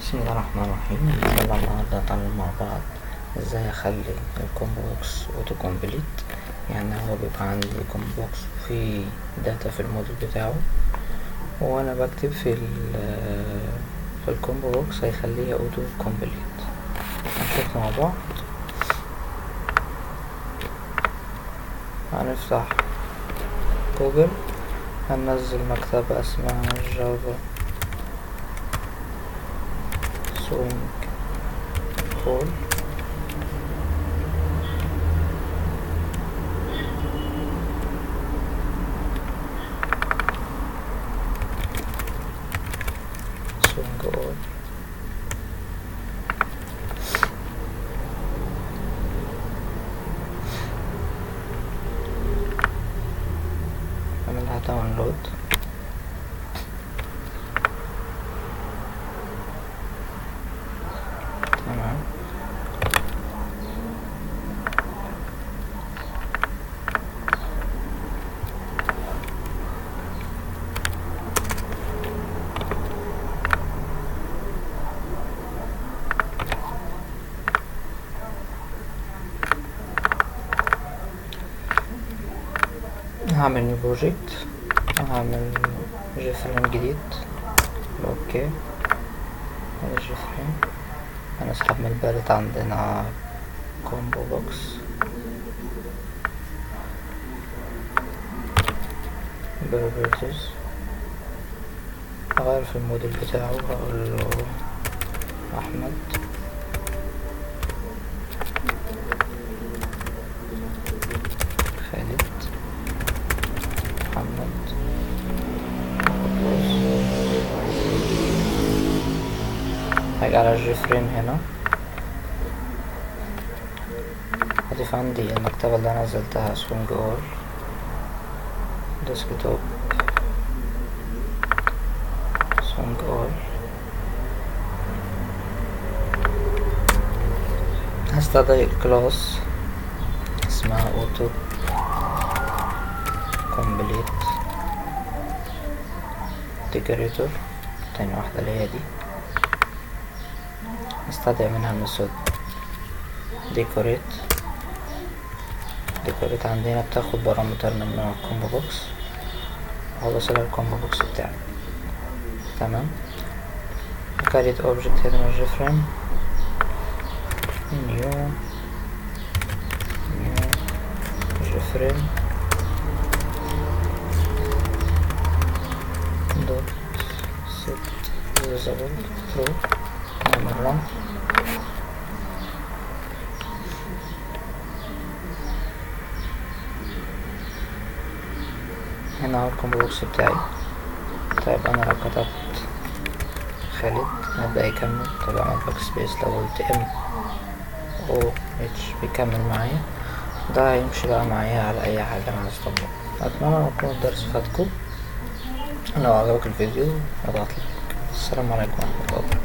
بسم الله الرحمن الرحيم. ان شاء الله النهارده هنتعلم مع بعض ازاي اخلي الكومبو بوكس اوتو كومبليت. يعني هو بيبقى عندي كومبو بوكس وفي داتا في الموديل بتاعه، وانا بكتب في الكومبو بوكس هيخليها اوتو كومبليت. هنشوف مع بعض. هنفتح جوجل، هننزل مكتبة اسمها جافا سوينج كول. سوينج كول اعملها داونلود. تمام. هعمل نيو بروجكت، هعمل جي فريم جديد. اوكي، هذا جي فريم. هنسحب من الباليت عندنا كومبو بوكس. بروبرتيز، هغير في الموديل بتاعه، هقول له احمد. خالد. محمد. هاجي على الجي فريم هنا، هضيف عندي المكتبة اللي انا نزلتها سوينج اول ديسكتوب. سوينج اول هستدعي الكلاس اسمها اوتو كومبليت ديكوريتور. تاني واحدة اللي هي دي، نستدعي منها الميثود ديكوريت. ديكوريت عندنا بتاخد بارامتر من نوع كومبو بوكس، هوصلها الكومبو بوكس بتاعي. تمام. كاريت اوبجكت هنا من جيفريم، نيو جيفريم دوت set usable true. نعمل run. هنا هو الكومبو بوكس بتاعي. طيب انا لو كتبت خالد هيبدأ يكمل. طب اعمل باك سبيس، لو قلت ام او اتش بيكمل معايا. ده هيمشي بقى معايا على اي حاجة انا عايز اطبقها. اتمنى يكون الدرس فاتكم. لو عجبك الفيديو اضغط لايك. السلام عليكم ورحمة الله.